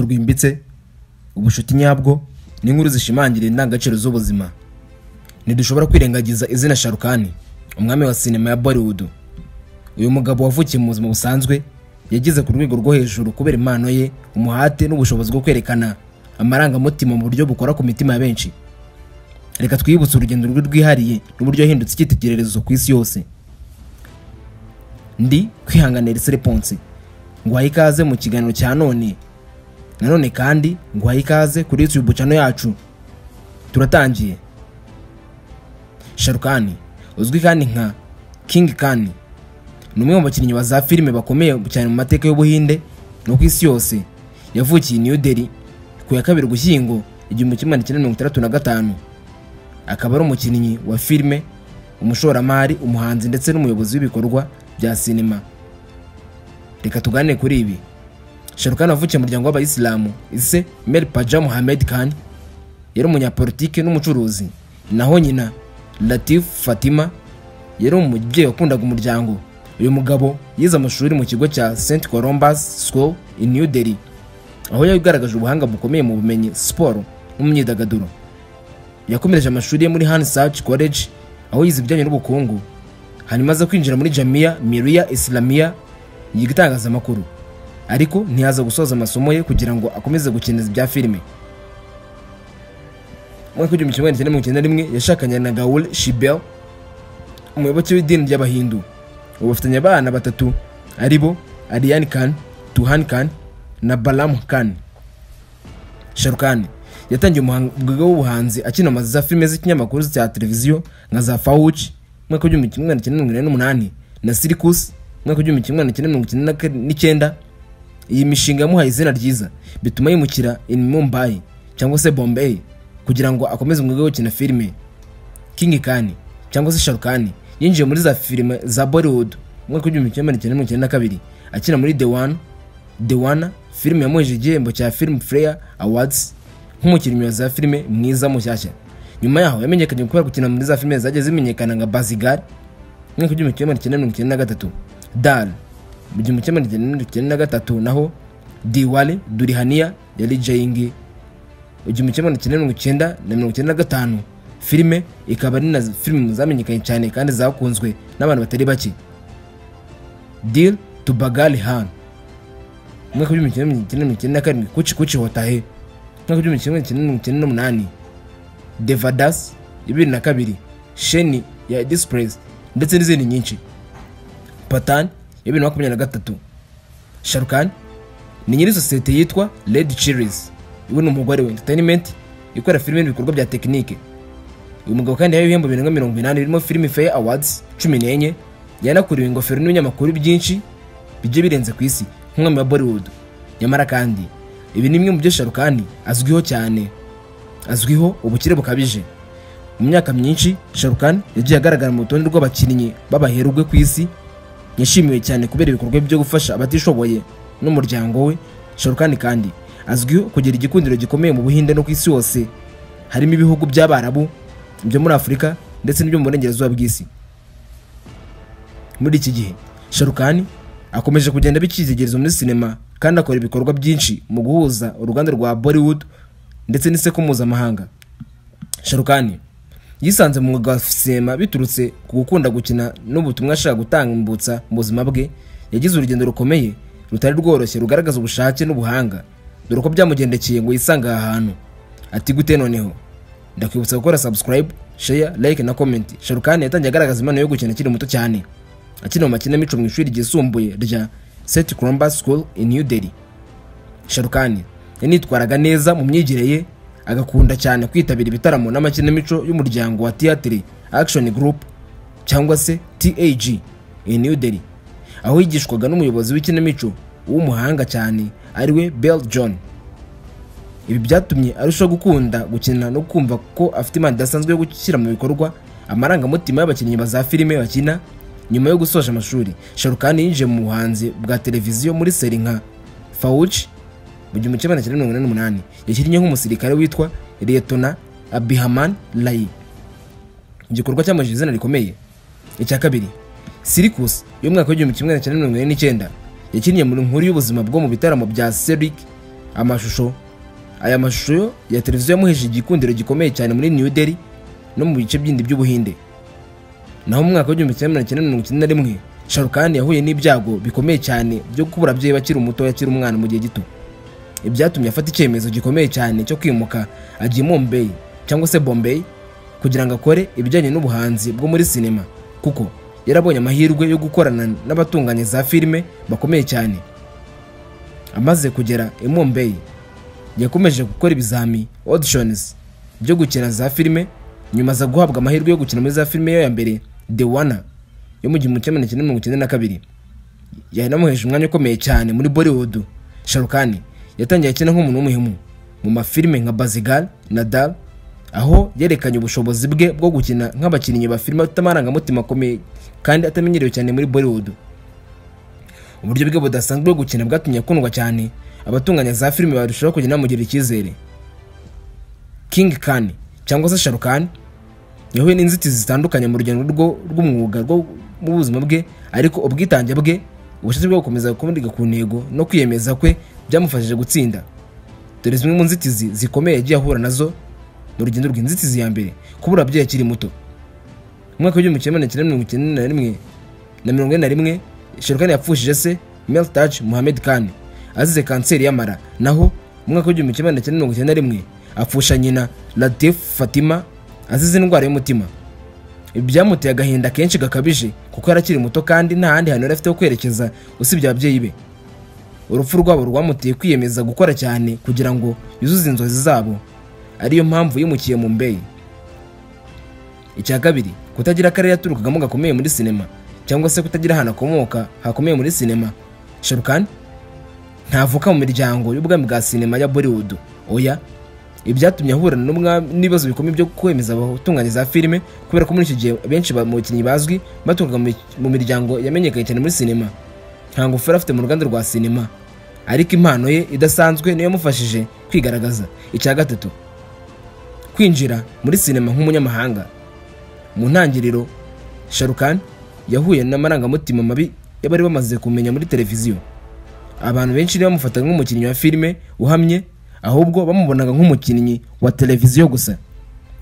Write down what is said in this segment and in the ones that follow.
rwimbitse ubushuti nyabwo n'inkuru zishimangira indangagaciro z'ubuzima. Ntidushobora kwirengagiza izina Sharukani, umwami wa sinema ya Bollywood. Uyu mugabo wavukiye mu buzima busanzwe yagize ku rwego rwo hejuru kubera impano ye, umuhate n'ubushobozi bwo kwerekana amarangamutima mu buryo bukora ku mitima ya benshi. Reka twibutse urugendo rwe rwihariye n'uburyo yahindutse icyitegererezo ku isi yose. Ndi kwihanganira Response ngwaye ikaze mu kiganiro cya none. Nanone kandi ngwaye ikaze kuri YouTube channel yacu. Turatangiye. Sharukani uzwi kandi nka King Khan ni umwe mu bakinnyi ba za filime bakomeye cyane mu mateka y'Ubuhinde no ku isi yose. Yavukiye New Delhi ku ya 2 Ugushyingo 1965. Akaba ari umukinnyi wa filime, umushoramari, umuhanzi ndetse n'umuyobozi w'ibikorwa bya sinema. Reka tugane kuri ibi. Sharukani avukiye mu muryango w'Abayisilamu. Ise Mir Paja Muhammad Khan yari umunyapolitike n'umucuruzi, naho nyina Latif Fatima yari umubyeyi wakundaga umuryango. Uyu mugabo yize amashuri mu kigo cya St Columbus School in New Delhi, aho yagaragaje ubuhanga bukomeye mu bumenyi, siporo n'imyidagaduro. Yakomereje amashuri ye muri Hansard College aho yize ibijyanye n'ubukungu, hanyuma aza kwinjira muri Jamia Millia Islamia yiga itangazamakuru, ariko ntiyaza gusoza amasomo ye kugira ngo akomeze gukinira ibya filime. Mu 1991 yashakanye na Gaul Shibel, umuyoboke w'idini ry'Abahindu. Bafitanye abana batatu aribo Aryan Khan, Tuhan Khan na Balam Khan. Sharukani yatangiye umuhango w'ubuhanzi akina mu za filime z'ikinyamakuru cya televiziyo nka za Fauch mu 1988 na Circus mu 1999. Iyi mishinga yamuhaye izina ryiza bituma yimukira in Mumbai cyangwa se Bombay kugira ngo akomeze umwuga wo gukina filime. King Khan cyangwa se Sharukani yinjiye muri za filime za Bollywood mu 1992 akina muri The One filime yamuheje igihembo cya Filmfare Awards nk'umukinnyi wa za filime mwiza mushyashya. Nyuma yaho yamenyekanye kubera gukina muri za filime zagiye zimenyekana nka Bazigar mu 1993, Dal mu 1993, naho Diwali Durihania yari Jayingi 1995. Filime ikaba ari na filime zamenyekanye cyane kandi zakunzwe n'abantu batari bake. Dil to Bagali Han mu 1997, Kuchi Kuchi Hota Hai mu 1998, Devadas 2002, Sheni ya Dispraise ndetse n'izindi nyinshi. Patan 2023. Sharukani ni nyiri sosiyete yitwa Red Chillies, iwe n'umugore we entertainment ikora filime n'ibikorwa bya tekinike. Uyu mugabo kandi yahawe ibihembo 180 birimo Filmfare Awards 14. Yanakuriwe ingofero n'ibinyamakuru byinshi bijye birenze ku isi nk'umwami wa Bollywood. Nyamara kandi ibi ni bimwe mu byo Sharukani azwiho cyane. Azwiho ubukire bukabije. Mu myaka myinshi Sharukani yagiye agaragara mu rutonde rw'abakinnyi b'abaherwe ku isi. Yashimiwe cyane kubera ibikorwa byo gufasha abatishoboye n'umuryango we. Sharukani kandi azwiho kugira igikundiro gikomeye mu Buhinde no ku isi yose, harimo ibihugu by'Abarabu, byo muri Afurika ndetse n'ibyo mu burengerazuba bw'isi. Muri iki gihe Sharukani akomeje kugenda bikitegerezo muri sinema kandi akora ibikorwa byinshi mu guhuza uruganda rwa Bollywood ndetse n'iseko mpuzamahanga. Sharukani yisanze mu mwuga wa sinema biturutse ku gukunda gukina n'ubutumwa ashaka gutambutsa mu buzima bwe. Yagize urugendo rukomeye rutari rworoshye rugaragaza ubushake n'ubuhanga, dore uko byamugendekeye ngo yisanga aha hantu. Ati gute noneho? Ndakwibutsa gukora subscribe, share, like na comment. Sharukani yatangiye agaragaza impano yo gukina akiri muto cyane, akina mu makinamico mu ishuri ryisumbuye rya St Columbus School in New Delhi. Sharukani yanitwaraga neza mu myigire ye, agakunda cyane kwitabira ibitaramo n'amakinamico y'umuryango wa Theatre Action Group cyangwa se TAG in New Delhi, aho yigishwaga n'umuyobozi w'ikinamico w'umuhanga cyane ariwe Bell John. Ibi byatumye arushaho gukunda gukina no kumva ko afite impano idasanzwe yo gushyira mu bikorwa amarangamutima y'abakinnyi ba za filime bakina. Nyuma yo gusoza amashuri, Sharukani yinjiye mu buhanzi bwa televiziyo muri seri nka Fauch mu 1988. Yakinnye nk'umusirikare witwa Lieutenant Abhiman Rai, igikorwa cyamujije izina rikomeye. Icya kabiri, Circus yo mu mwaka wa 1999 yakinnye muri nkuru y'ubuzima bwo mu bitaramo bya Cirque aya mashusho ya televiziyo yamuheje igikundiro gikomeye cyane muri New Delhi no mu bice byindi by'Ubuhinde. Naho mu mwaka wa 1991 Shah Rukh Khan yahuye n'ibyago bikomeye cyane byo kubura ababyeyi bakiri umuto yakiri umwana mu gihe gito. Ibyatumye afata icyemezo gikomeye cyane cyo kwimuka agiye Mumbai cyangwa se Bombay kugira ngo akore ibijyanye n'ubuhanzi bwo muri sinema, kuko yarabonye amahirwe yo gukorana n'abatunganya za filime bakomeye cyane. Amaze kugera i Mumbai yakomeje gukora ibizami auditions byo gukina za filime, nyuma za guhabwa amahirwe yo gukina muri za filime yo ya mbere Dewana yo mu 1992. Yanamuheje umwanya ukomeye cyane muri Bollywood. Shah Rukh Khan yatangiye akina nk'umuntu w'umuhemu mu mafilime nka Bazigar na Dal, aho yerekanye ubushobozi bwe bwo gukina nk'abakinnyi ba filime atamarangamutima akomeye kandi atamenyerewe cyane muri Bollywood. Uburyo bwe budasanzwe bwo gukina bwatumye akundwa cyane, abatunganya za filime barushaho kugenda bamugira icyizere. King Khan cyangwa se Shah Rukh Khan yahuye n'inzitizi zitandukanye mu rugendo rw'umwuga rwo mu buzima bwe, ariko ubwitange bwe, ubushake bwo gukomeza kumurika ku ntego no kwiyemeza kwe byamufashije gutsinda. Dore zimwe mu nzitizi zikomeye yagiye ahura nazo mu rugendo rwe. Inzitizi ya mbere, kubura ababyeyi akiri muto. Mu mwaka wa 1991 Shah Rukh Khan yapfushije se Meltaj Mohammed Khan azize kanseri y'amara. Naho mu mwaka wa 1991 apfusha nyina Latif Fatima azize indwara y'umutima. Ibi byamuteye agahinda kenshi gakabije kuko yarakiri muto kandi nta handi hantu yari afite ho kwerekeza usibye ababyeyi be. Urupfu rwabo rwamuteye kwiyemeza gukora cyane kugira ngo yuzuze inzozi zabo, ariyo mpamvu yimukiye mu Mumbai. Icya kabiri, kutagira akarere yaturukagamo gakomeye muri sinema cyangwa se kutagira ahantu akomoka hakomeye muri sinema. Shah Rukh Khan ntavuka mu miryango y'ubwami bwa sinema ya Bollywood. Oya, ibyatumye ahura n'ibibazo bikomeye byo kwemeza abatunganya za filime, kubera ko muri iki gihe benshi mu bakinnyi bazwi baturuka mu miryango yamenyekanye cyane muri sinema, nta ngufu yari afite mu ruganda rwa sinema, ariko impano ye idasanzwe niyo yamufashije kwigaragaza. Icya gatatu, kwinjira muri sinema nk'umunyamahanga. Mu ntangiriro Shah Rukh Khan yahuye n'amarangamutima mabi y'abari bamaze kumenya muri televiziyo. Abantu benshi bamufataga nk'umukinnyi wa filime uhamye, ahubwo bamubonaga nk'umukinnyi wa televiziyo gusa.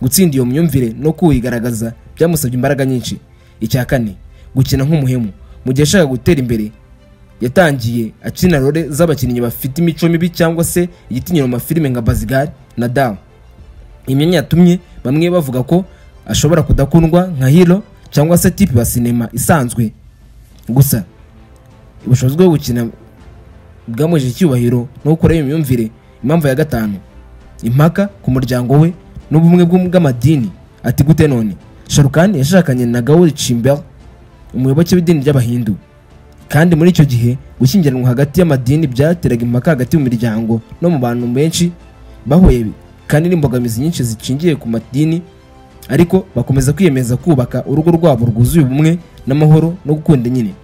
Gutsinda iyo myumvire no kuyigaragaza byamusabye imbaraga nyinshi. Icya kane, gukina nk'umuhemu. Mu gihe ashaka gutera imbere yatangiye akina role z'abakinnyi bafite imico mibi cyangwa se igitinyiro mu mafilime nka Bazigar na Dal. Imyanya yatumye bamwe bavuga ko ashobora kudakundwa nka hero cyangwa se tipe ba sinema isanzwe. Gusa ubushobozi bwo gukina bwamujeje icyubahiro no gukora iyo myumvire. Impamvu ya gatanu, impaka ku muryango we n'ubumwe bw'amadini. Ati gute none? Shah Rukh Khan yashakanye na Gauri Chimbel, umuyoboke w'idini ry'Abahindu, kandi muri icyo gihe gushyingiranwa hagati y'amadini byateraga impaka hagati mu miryango no mu bantu benshi bahuye kandi n'imbogamizi nyinshi zicingiye ku madini, ariko bakomeza kwiyemeza kubaka urugo rwabo rwuzuye ubumwe n'amahoro no gukunda nyine.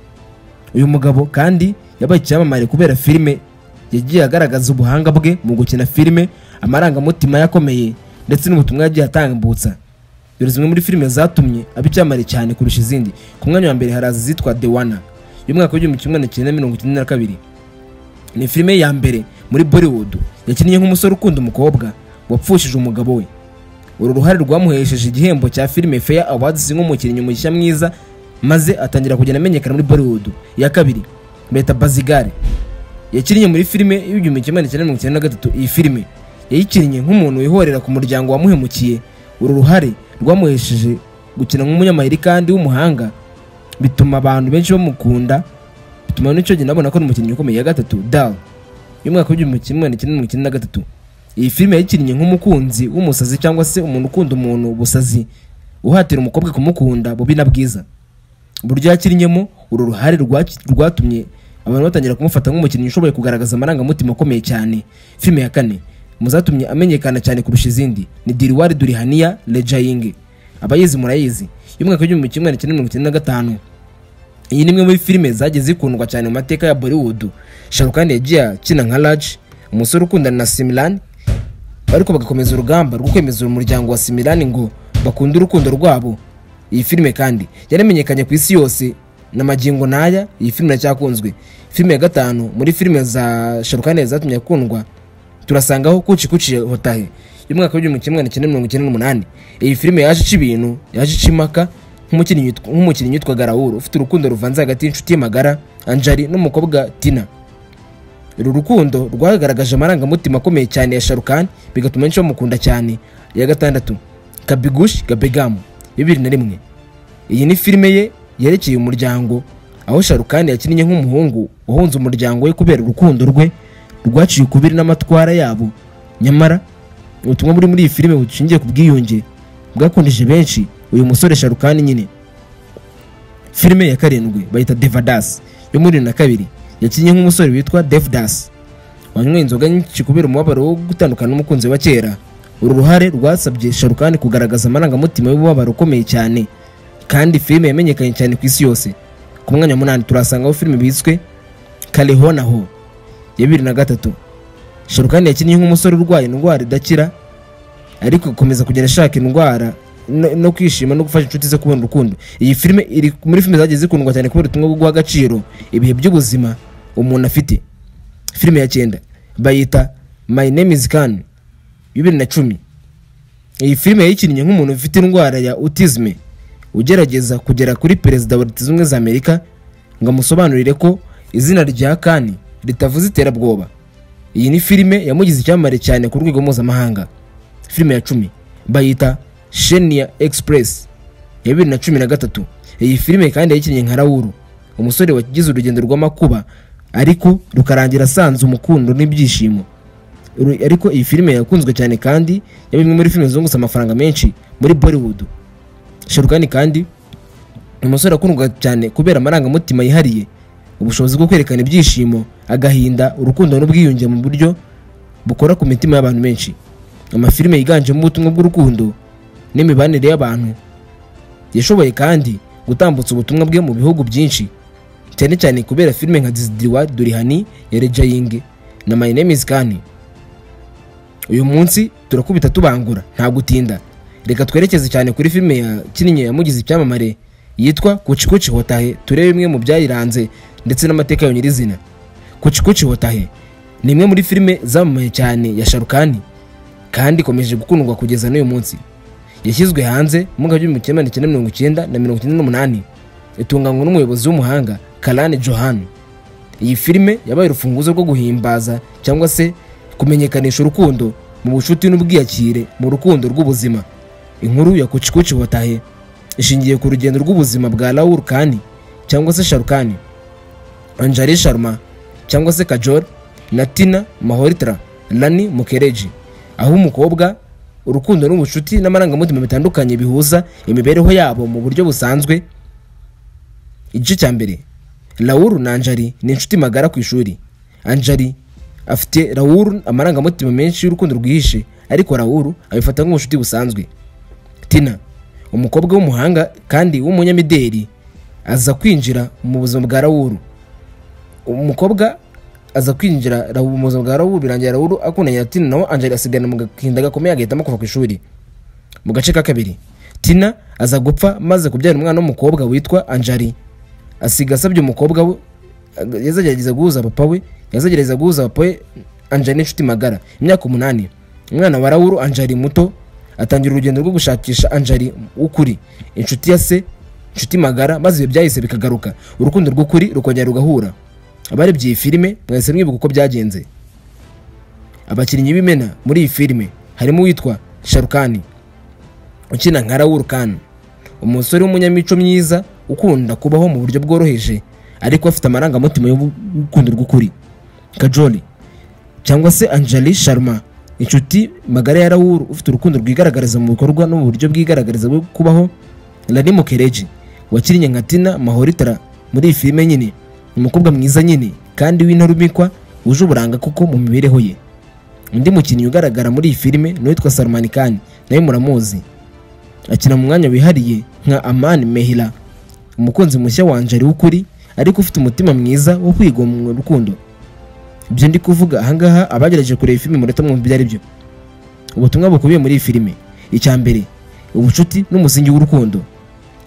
Uyu mugabo kandi yabaye icyamamare kubera filime yagiye agaragaza ubuhanga bwe mu gukina filime, amarangamutima yakomeye ndetse n'ubutumwa yagiye atambutsa. Dore zimwe muri filime zatumye abicyamare cyane kurusha izindi. Ku mwanya wa mbere haraza zitwa Dewana y'umwaka wa 1992. Ni filime ya mbere muri Bollywood yakinnye nk'umusore ukunda umukobwa wapfushije umugabo we. Uru ruhare rwamuhesheje igihembo cya Film Fare Awards nk'umukinnyi mushya mwiza, maze atangira kugenda amenyekana muri Bollywood. Ya kabiri, Beta Bazigar yakinnye muri filime y'1993. Iyi filime yayikinnye nk'umuntu wihorera ku muryango wamuhemukiye. Uru ruhare rwamuhesheje gukina nk'umunyamahiri kandi w'umuhanga, bituma abantu benshi bamukunda, bituma n'icyo gihe nabona ko umukinnyi ukomeye. Ya gatatu, Dal y'umwaka wa 1993. Iyi filime yakinnye nk'umukunzi w'umusazi cyangwa se umuntu ukunda umuntu busazi, uhatira umukobwa kumukunda bubi na bwiza. Buryo yakinnyemo uru ruhare rwatumye abantu batangira kumufata nk'umukinnyi ushoboye kugaragaza amarangamutima akomeye cyane. Filime ya kane muzatumye amenyekana cyane kurusha izindi ni Dilwale Dulhaniya Le Jayenge. Abayizi murayizi, y'umwaka wa 1995. Iyi ni imwe muri filime zagiye zikundwa cyane mu mateka ya Bollywood. Shah Rukh Khan yagiye akina nka Raj, umusore ukundana na Simran, ariko bagakomeza urugamba rwo kwemeza umuryango wa Simran ngo bakunda urukundo rwabo. Iyi filime kandi yaramenyekanye ku isi yose na magingo naya. Iyi filime cyakunzwe. Filime ya gatanu muri filime za Shah Rukh Khan zatumye akundwa turasangaho Kuchi Kuchi Hotahe y'umwaka w'1998. Iyi filime yaje ica ibintu, yaje ica impaka nk'umukinnyi yitwaga Raoul ufite urukundo ruvanze hagati y'inshuti ye magara Anjali n'umukobwa Tina. Uru rukundo rwagaragaje amarangamutima akomeye cyane ya Shahrukh bigatuma benshi bamukunda cyane. Ya gatandatu Kabhi Khushi Kabhie Gham 2001. Iyi ni filime ye yerekeye umuryango, aho Shahrukh yakinnye nk'umuhungu wahunze umuryango we kubera urukundo rwe rwaciye ukubiri n'amatwara yabo. Nyamara ubutumwa buri muri iyi filime bushingiye ku bwiyunge bwakundije benshi uyu musore Shahrukh nyine. Filime ya karindwi bayita Devdas yo muri 2002. Yakinnye nk'umusore witwa Devdas wanywe inzoga nyinshi kubera umubabaro wo gutandukana n'umukunzi wa kera. Uru ruhare rwasabye Shahrukh kugaragaza amarangamutima y'ububabaro ukomeye cyane, kandi filime yamenyekanye cyane ku isi yose. Ku mwanya wa 8 turasangaho filime biswe Kale Ho Na Ho ya 2003. Shahrukh yakinnye nk'umusore urwaye indwara idakira ariko akomeza kugenda ashaka indwara no kwishima no gufasha inshuti ze kubona urukundo. Iyi filime iri muri filime zagiye zikundwa cyane kubera ubutumwa bwo guha agaciro ibihe by'ubuzima umuntu afite. Filime ya 9 bayita My Name Is Khan 2010. Iyi filime yayikinnye nk'umuntu ufite indwara ya autism ugerageza kugera kuri perezida wa Leta Zunze Ubumwe za Amerika ngo amusobanurire ko izina rya Khan ritavuze iterabwoba. Iyi ni filime yamugize icyamamare cyane ku rwego mpuzamahanga. Filime ya 10 bayita Shania Express ya 2013. Iyi filime kandi yakinnye nka Raoul, umusore wagize urugendo rw'amakuba ariko rukarangira asanze umukundo n'ibyishimo. Ariko iyi filime yakunzwe cyane kandi yabimwe muri filime zungusa amafaranga menshi muri Bollywood. Shahrukh kandi umusore akundwa cyane kubera amarangamutima yihariye, ubushobozi bwo kwerekana ibyishimo, agahinda, urukundo n'ubwiyunge mu buryo bukora ku mitima y'abantu benshi. Amafilime yiganjemo ubutumwa bw'urukundo n'imibanire y'abantu. Yashoboye kandi gutambutsa ubutumwa bwe mu bihugu byinshi, cyane cyane kubera filime nka Disdiwa Durihani ya Rejaying na My Name Is Khan. Uyu munsi turakubita tubangura nta gutinda, reka twerekeze cyane kuri filime yakinnye yamugize icyamamare yitwa Kuchi Kuchi Hotahe, turebe bimwe mu byayiranze ndetse n'amateka yayo nyirizina. Kuchi Kuchi Hotahe ni imwe muri filime zamamaye cyane ya Shahrukh kandi ikomeje gukundwa kugeza n'uyu munsi. Yashyizwe hanze mu mwaka w'1990 na 1998, itunganywa n'umuyobozi w'umuhanga Karan Johar. Iyi filime yabaye urufunguzo rwo guhimbaza cyangwa se kumenyekanisha urukundo mu bucuti n'ubwiyakire mu rukundo rw'ubuzima. Inkuru ya Kuchi Kuchi Hotahe ishingiye ku rugendo rw'ubuzima bwa Raoul Khan cyangwa se Shahrukh, Anjali Sharma cyangwa se Kajol na Tina Malhotra Rani Mukherjee, aho umukobwa urukundo n'ubucuti n'amarangamutima bitandukanye bihuza imibereho yabo mu buryo busanzwe. Igice cya mbere, Raoul na Anjali ni inshuti magara ku ishuri. Anjali afite Raoul amarangamutima menshi y'urukundo rwihishe, ariko Raoul abifata nk'ubucuti busanzwe. Tina, umukobwa w'umuhanga kandi w'umunyamideli, aza kwinjira mu buzima bwa Raoul. Umukobwa aza kwinjira mu buzima bwa Raoul, birangira Raoul akundanye na Tina, naho Anjali asigana mu gahinda gakomeye agahitamo kuva ku ishuri. Mu gace ka kabiri, Tina aza gupfa maze kubyara umwana w'umukobwa witwa Anjali. Asiga asabye umukobwa we yazagerageza guhuza papa we Anjali n'inshuti magara. Imyaka 8, umwana wa Raoul Anjali muto atangira urugendo rwo gushakisha Anjali ukuri, inshuti ya se, inshuti magara, maze ibyo byahise bikagaruka, urukundo rw'ukuri rukongera rugahura. Abarebye iyi filime mwese mwibuka uko byagenze. Abakinnyi b'imena muri iyi filime harimo witwa Shahrukh ukina nka Raoul Khan, umusore w'umunyamico myiza ukunda kubaho mu buryo bworoheje ariko afite amarangamutima y'urukundo rw'ukuri. Kajol cyangwa se Anjali Sharma, inshuti magara ya Raoul ufite urukundo rwigaragariza mu bikorwa no mu buryo bwigaragariza bwo kubaho. Rani Mukherjee wakinnye nka Tina Malhotra muri iyi filime nyine, umukobwa mwiza nyine kandi w'intarumikwa wuje uburanga kuko mu mibereho ye. Undi mukinnyi ugaragara muri iyi filime ni witwa Salman Khan, nawe muramuzi, akina mu mwanya wihariye nka Aman Mehra, umukunzi mushya wa Anjali w'ukuri ariko ufite umutima mwiza wo kwigomwa mu rukundo. Ibyo ndi kuvuga ahangaha abagerageje kureba filime mureta mwumva ibyo ari byo. Ubutumwa bukubiye muri iyi filime: icya mbere, ubucuti n'umusingi w'urukundo.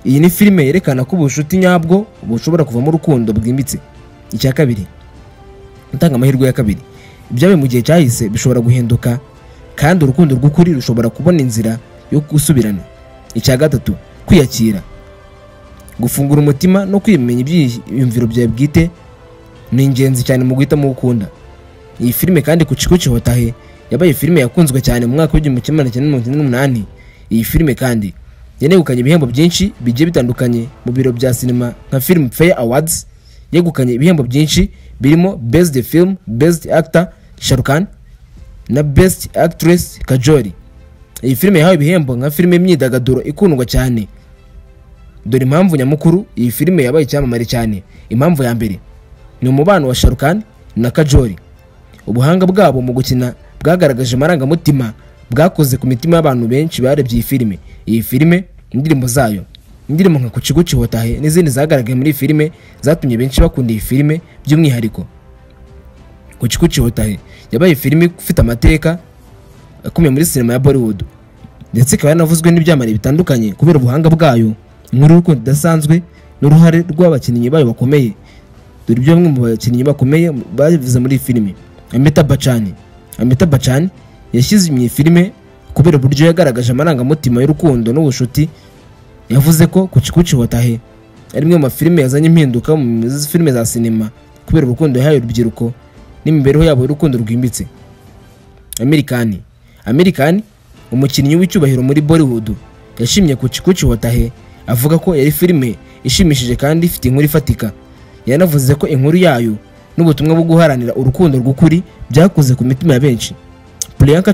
Iyi ni filime yerekana ko ubucuti nyabwo bushobora kuvamo urukundo bwimbitse. Icya kabiri, utanga amahirwe ya kabiri. ibyabaye mu gihe cyahise bishobora guhinduka kandi urukundo rw'ukuri rushobora kubona inzira yo gusubirana. Icya gatatu, kwiyakira. Gufungura umutima no kwimenya ibyiyumviro byawe bwite ni ingenzi cyane mu guhitamo gukunda. Iyi filime kandi Kuchikuchi Hotahe yabaye filime yakunzwe cyane mu mwaka w'1998. Iyi filime kandi yanegukanye ibihembo byinshi bigiye bitandukanye mu biro bya sinema nka Film Fair Awards. Yegukanye ibihembo byinshi birimo Best Film, Best Actor Shah Rukh Khan na Best Actress Kajoli. Iyi filime yahawe ibihembo nka filime y'imyidagaduro ikundwa cyane. Dore impamvu nyamukuru iyi filime yabaye icyamamare cyane. Impamvu ya mbere ni umubano wa Shah Rukh Khan na Kajoli. Ubuhanga bwabo mu gukina bwagaragaje amarangamutima bwakoze ku mitima y'abantu benshi barebye iyi filime. Iyi filime indirimbo zayo, indirimbo nka Kuchikuchi Hotahe n'izindi zagaragaye muri filime zatumye benshi bakunda iyi filime by'umwihariko. Kuchikuchi Hotahe yabaye filime ifite amateka akomeye muri sinema ya Bollywood ndetse ikaba yanavuzwe n'ibyamamare bitandukanye kubera ubuhanga bwayo, inkuru y'urukundo idasanzwe n'uruhare rw'abakinnyi bayo bakomeye. Dore ibyo bamwe mu bakinnyi bakomeye bavuze muri iyi filime. Amitabh Bachchan yashyize iyi filime kubera uburyo yagaragaje amarangamutima y'urukundo n'ubushuti. Yavuze ko Kuchikuchi Hotahe ari imwe mu mafilime yazanye impinduka mu filime za sinema kubera urukundo yahaye urubyiruko n'imibereho yabo y'urukundo rwimbitse. Amir Khan, umukinnyi w'icyubahiro muri Bollywood, yashimye Kuchikuchi Hotahe avuga ko yari filime ishimishije kandi ifite inkuru ifatika. Yanavuze ko inkuru yayo n'ubutumwa bwo guharanira urukundo rw'ukuri byakoze ku mitima ya benshi. Priyanka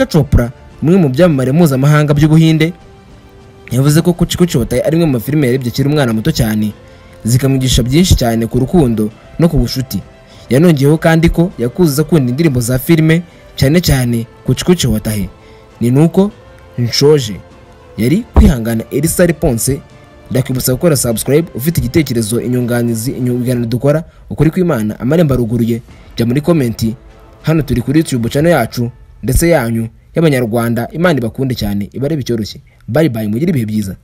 Chopra, umwe mu byamamare mpuzamahanga by'Ubuhinde, yavuze ko Kuchikuchi Hotahe ari imwe mu mafilime yarebye akiri umwana muto cyane zikamwigisha byinshi cyane ku rukundo no ku bushuti. Yanongeyeho kandi ko yakuze akunda indirimbo za filime cyane cyane Kuchikuchi Hotahe. Ni nuko nshoje yari kwihangana Elisa Ponce. Ndakwibutsa gukora subscribe ufite igitekerezo, inyunganizi, ibiganiro dukora ukuri kw'Imana amarembo aruguruye. Jya muri comment, hano turi kuri YouTube channel yacu ndetse yanyu y'Abanyarwanda. Imana ibakunde cyane, ibarebe icyoroshye. Bye bye, mugire ibihe byiza.